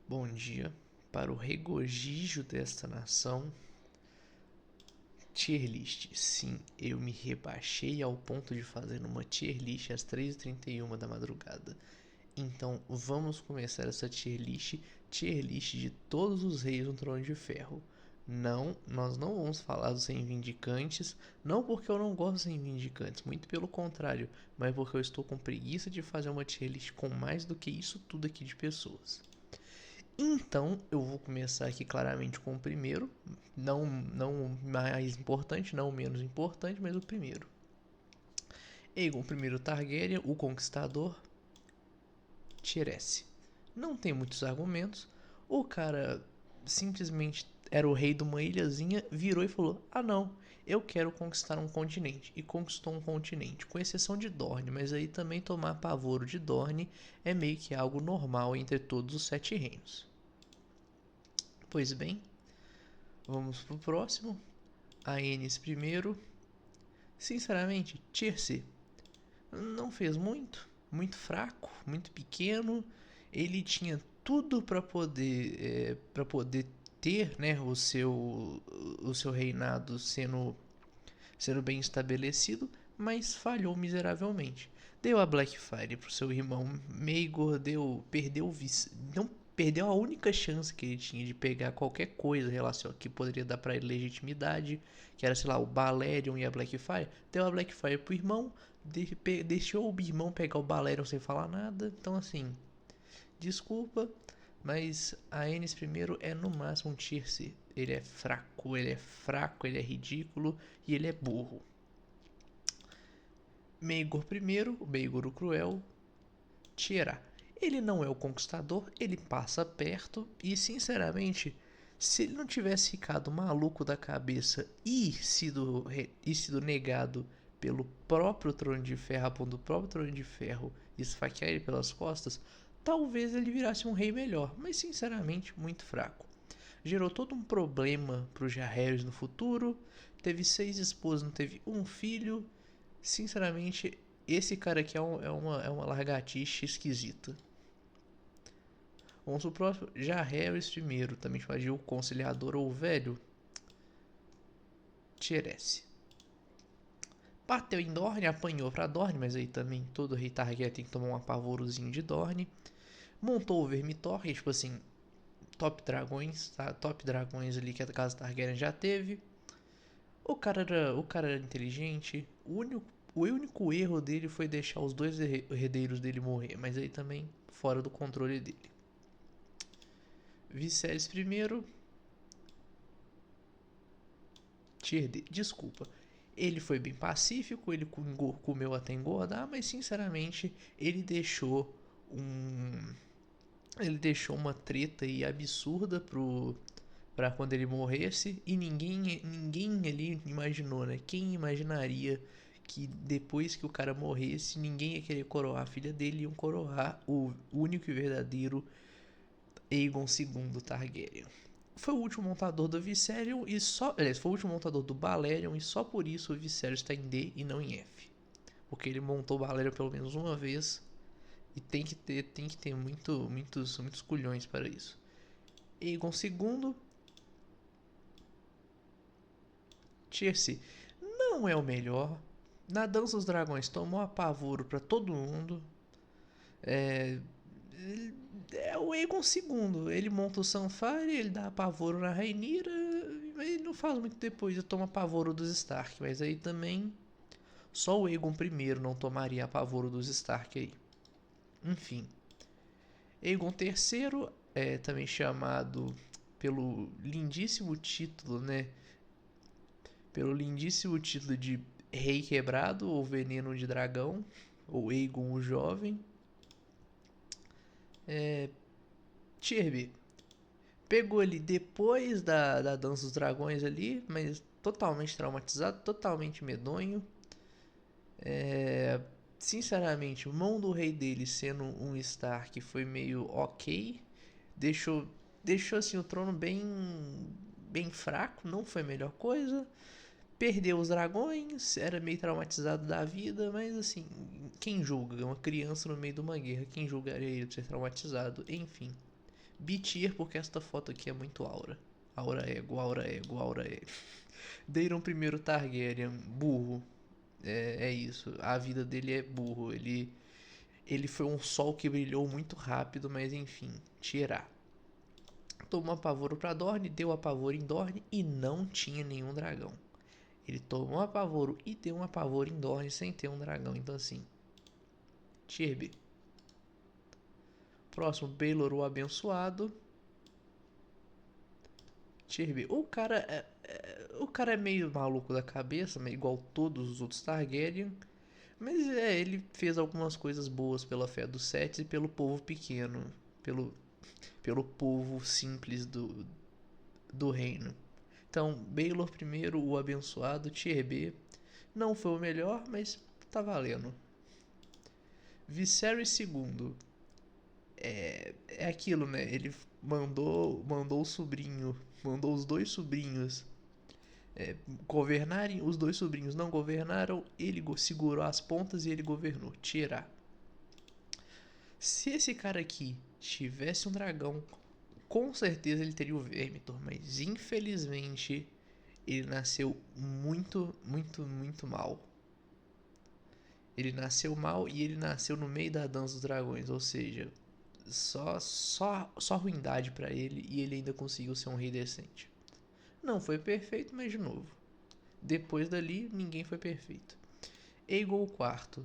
Bom dia. Para o regozijo desta nação, tier list. Sim, eu me rebaixei ao ponto de fazer uma tier list às 3h31 da madrugada. Então vamos começar essa tier list de todos os reis no Trono de Ferro. Não, nós não vamos falar dos reivindicantes, não porque eu não gosto dos reivindicantes, muito pelo contrário, mas porque eu estou com preguiça de fazer uma tier list com mais do que isso tudo aqui de pessoas. Então, eu vou começar aqui claramente com o primeiro, não mais importante, não menos importante, mas o primeiro. Aegon I Targaryen, o Conquistador, Tier S. Não tem muitos argumentos, o cara simplesmente era o rei de uma ilhazinha, virou e falou: ah não, eu quero conquistar um continente. E conquistou um continente, com exceção de Dorne, mas aí também tomar pavoro de Dorne é meio que algo normal entre todos os 7 reinos. Pois bem, vamos pro próximo. Aenys I. Sinceramente, Tier C. Não fez muito, muito fraco, muito pequeno. Ele tinha tudo para poder ter, né, o seu reinado sendo bem estabelecido, mas falhou miseravelmente. Deu a Blackfyre pro seu irmão Maegor, não perdeu a única chance que ele tinha de pegar qualquer coisa relacionada que poderia dar para ele legitimidade, que era, sei lá, o Balerion e a Blackfyre. Deu a Blackfyre pro irmão, deixou o irmão pegar o Balerion sem falar nada. Então, assim, desculpa, mas a Aenys I é no máximo um tier C. Ele é fraco, ele é ridículo e ele é burro. Maegor I, o Maegor o Cruel, tier A. Ele não é o conquistador, ele passa perto e, sinceramente, se ele não tivesse ficado maluco da cabeça e sido negado pelo próprio Trono de Ferro, a ponto do próprio Trono de Ferro esfaquear ele pelas costas, talvez ele virasse um rei melhor, mas sinceramente muito fraco. Gerou todo um problema para os Jaehaerys no futuro, teve 6 esposas, não teve um filho. Sinceramente, esse cara aqui é uma largatixa esquisita. Vamos pro próximo. Jaehaerys I, também chamado de o Conciliador ou Velho. Tier S. Bateu em Dorne, apanhou pra Dorne, mas aí também todo rei Targaryen tem que tomar um apavorozinho de Dorne. Montou o Vermithor, que é tipo assim, top dragões, tá? Top dragões ali que a casa Targaryen já teve. O cara era inteligente. O único erro dele foi deixar os dois herdeiros dele morrer, mas aí também fora do controle dele. Viserys I, Tier D. Desculpa. Ele foi bem pacífico, ele comeu até engordar, mas sinceramente um. Ele deixou uma treta aí absurda pra quando ele morresse e ninguém ali imaginou, né? Quem imaginaria que depois que o cara morresse, ninguém ia querer coroar a filha dele, iam coroar o único e verdadeiro Aegon II Targaryen. Foi o último montador do Viserion e só. Aliás, foi o último montador do Balerion e só por isso o Viserion está em D e não em F. Porque ele montou o Balerion pelo menos uma vez e tem que ter muitos culhões para isso. Aegon II, Tier C. Não é o melhor. Na Dança dos Dragões tomou apavoro para todo mundo. É, é o Aegon II. Ele monta o Sunfire, ele dá apavoro na Rhaenyra, ele não faz muito depois, ele toma apavoro dos Stark. Mas aí também só o Aegon I não tomaria apavoro dos Stark aí. Enfim. Aegon III é também chamado pelo lindíssimo título, né? Pelo lindíssimo título de Rei Quebrado ou Veneno de Dragão, ou Aegon o Jovem. Tier B. Pegou ali depois da Dança dos Dragões ali, mas totalmente traumatizado, totalmente medonho. Sinceramente, mão do rei dele sendo um Stark foi meio ok. Deixou, deixou assim o trono bem fraco, não foi a melhor coisa. Perdeu os dragões, era meio traumatizado da vida, mas assim, quem julga? Uma criança no meio de uma guerra, quem julgaria ele de ser traumatizado? Enfim, B-tier porque esta foto aqui é muito aura. Aura ego, aura ego, aura ego. Daeron primeiro Targaryen, burro. É isso. A vida dele é burro. Ele foi um sol que brilhou muito rápido, mas enfim, tirar. Tomou apavoro pra Dorne, deu apavoro em Dorne e não tinha nenhum dragão. Ele tomou apavoro e deu um apavoro em Dorne sem ter um dragão. Então assim, Tier B. Próximo, Baelor o Abençoado. Tier B. O cara é meio maluco da cabeça, igual todos os outros Targaryen. Mas ele fez algumas coisas boas pela fé dos Sets e pelo povo pequeno. Pelo povo simples do reino. Então, Baelor primeiro, o Abençoado, Tier B. Não foi o melhor, mas tá valendo. Viserys segundo. É aquilo, né? Ele mandou o sobrinho, mandou os dois sobrinhos governarem, os dois sobrinhos não governaram, ele segurou as pontas e ele governou. Tirar. Se esse cara aqui tivesse um dragão, com certeza ele teria o Vermithor, mas infelizmente ele nasceu muito, muito, muito mal. Ele nasceu mal e ele nasceu no meio da dança dos dragões, ou seja, só ruindade pra ele e ele ainda conseguiu ser um rei decente. Não foi perfeito, mas de novo. Depois dali, ninguém foi perfeito. Aegon IV.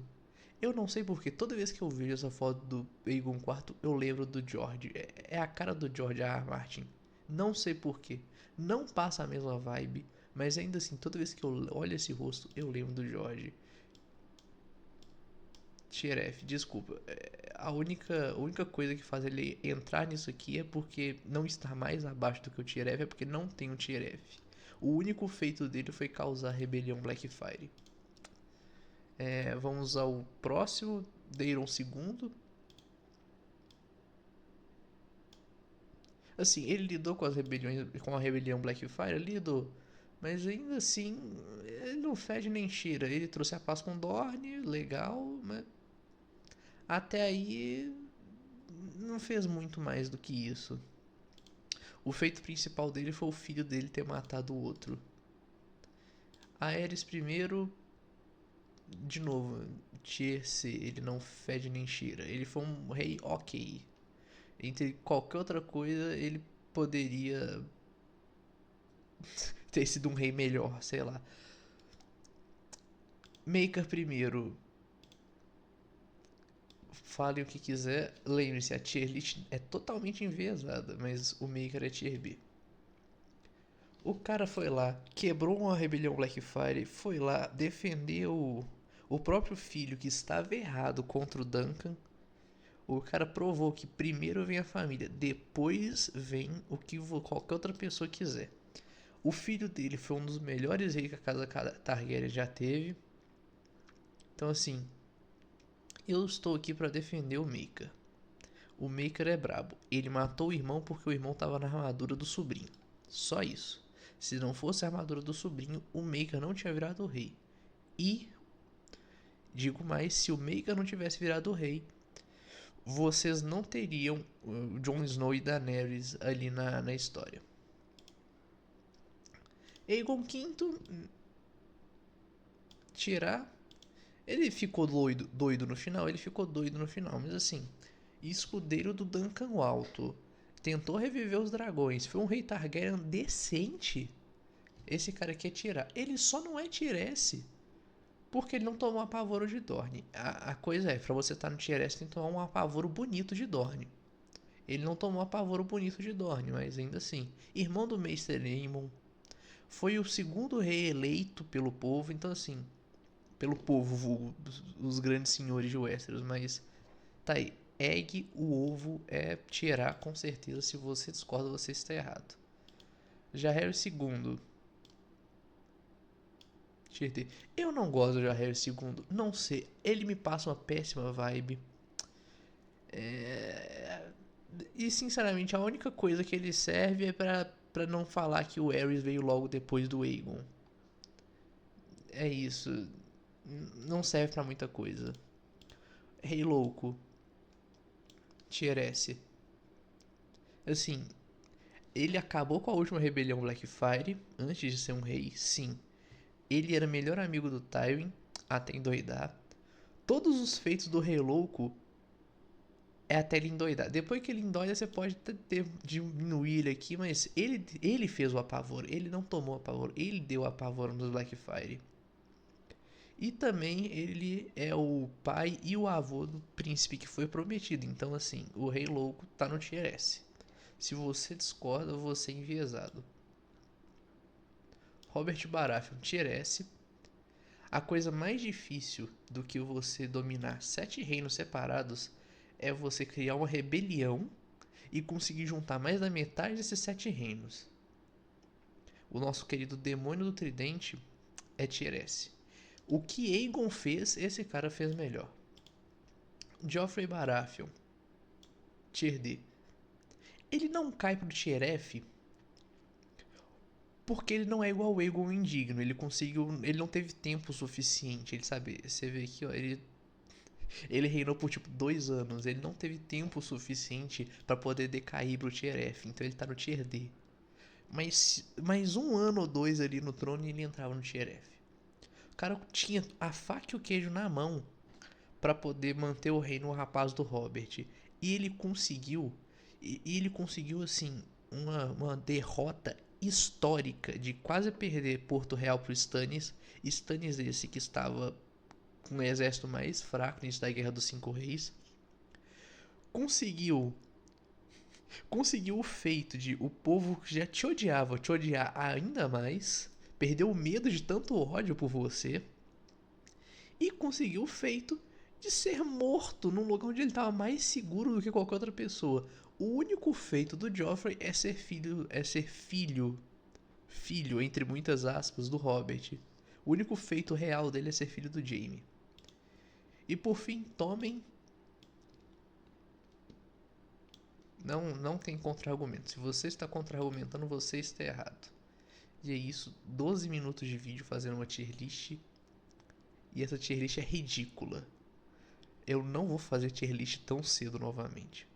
Eu não sei porque toda vez que eu vejo essa foto do Aegon IV, eu lembro do George. É a cara do George R. R. Martin. Não sei porquê. Não passa a mesma vibe, mas ainda assim, toda vez que eu olho esse rosto, eu lembro do George. Tier F, desculpa. A única coisa que faz ele entrar nisso aqui é porque não está mais abaixo do que o Tier F, é porque não tem um Tier F. O único feito dele foi causar a rebelião Blackfyre. Vamos ao próximo, Daeron II. Assim, ele lidou com com a rebelião Blackfyre, lidou. Mas ainda assim, ele não fede nem cheira. Ele trouxe a paz com Dorne, legal, mas até aí não fez muito mais do que isso. O feito principal dele foi o filho dele ter matado o outro. Aerys primeiro, de novo, Tier C, ele não fede nem cheira. Ele foi um rei ok. Entre qualquer outra coisa, ele poderia ter sido um rei melhor, sei lá. Maker primeiro, falem o que quiser. Lembre-se, a tier list é totalmente enviesada, mas o Maker é tier B. O cara foi lá, quebrou uma rebelião Blackfyre, foi lá, defendeu o próprio filho que estava errado contra o Duncan. O cara provou que primeiro vem a família, depois vem o que qualquer outra pessoa quiser. O filho dele foi um dos melhores reis que a casa Targaryen já teve. Então assim, eu estou aqui para defender o Maker. O Maker é brabo. Ele matou o irmão porque o irmão estava na armadura do sobrinho. Só isso. Se não fosse a armadura do sobrinho, o Maker não tinha virado o rei. E, digo mais, se o Maker não tivesse virado o rei, vocês não teriam o Jon Snow e Daenerys ali na história. Aegon V, tirar. Ele ficou doido no final, mas assim, escudeiro do Duncan o Alto. Tentou reviver os dragões, foi um rei Targaryen decente. Esse cara aqui é tirar. Ele só não é Tier porque ele não tomou um apavoro de Dorne. A coisa é, pra você estar no Tier S tem que tomar um apavoro bonito de Dorne. Ele não tomou um apavoro bonito de Dorne, mas ainda assim. Irmão do Maester Aemon. Foi o segundo rei eleito pelo povo, então assim. Pelo povo, os grandes senhores de Westeros, mas tá aí. Egg, o ovo, é tirar com certeza. Se você discorda, você está errado. Já Harry II. Eu não gosto do Jair II, não sei, ele me passa uma péssima vibe. E sinceramente, a única coisa que ele serve é pra não falar que o Aerys veio logo depois do Aegon. É isso, não serve pra muita coisa. Rei Louco, Tier S. Assim, ele acabou com a última rebelião Blackfire antes de ser um rei, sim. Ele era melhor amigo do Tywin, até endoidar. Todos os feitos do Rei Louco é até ele endoidar. Depois que ele endoida, você pode diminuir ele aqui, mas ele fez o apavoro. Ele não tomou o apavoro, ele deu o apavoro nos Blackfire. E também ele é o pai e o avô do príncipe que foi prometido. Então, assim, o Rei Louco tá no Tier S. Se você discorda, você é enviesado. Robert Baratheon, Tier S. A coisa mais difícil do que você dominar 7 reinos separados é você criar uma rebelião e conseguir juntar mais da metade desses 7 reinos. O nosso querido Demônio do Tridente é Tier S. O que Aegon fez, esse cara fez melhor. Joffrey Baratheon, Tier D. Ele não cai pro Tier F porque ele não é igual ao Aegon indigno. Ele não teve tempo suficiente. Ele sabe, você vê aqui, ó, ele reinou por tipo 2 anos. Ele não teve tempo suficiente para poder decair pro Tier F. Então ele tá no Tier D. Mas mais um ano ou dois ali no trono e ele entrava no Tier F. O cara tinha a faca e o queijo na mão para poder manter o reino no rapaz do Robert. E ele conseguiu. E ele conseguiu assim uma derrota histórica de quase perder Porto Real pro Stannis. Stannis esse que estava com o exército mais fraco nisso da Guerra dos Cinco Reis. Conseguiu o feito de o povo que já te odiava te odiar ainda mais. Perdeu o medo de tanto ódio por você. E conseguiu o feito de ser morto num lugar onde ele estava mais seguro do que qualquer outra pessoa. O único feito do Joffrey é ser filho, entre muitas aspas, do Robert. O único feito real dele é ser filho do Jaime. E por fim, Tommen não tem contra-argumento. Se você está contra-argumentando, você está errado. E é isso, 12 minutos de vídeo fazendo uma tier list. E essa tier list é ridícula. Eu não vou fazer tier list tão cedo novamente.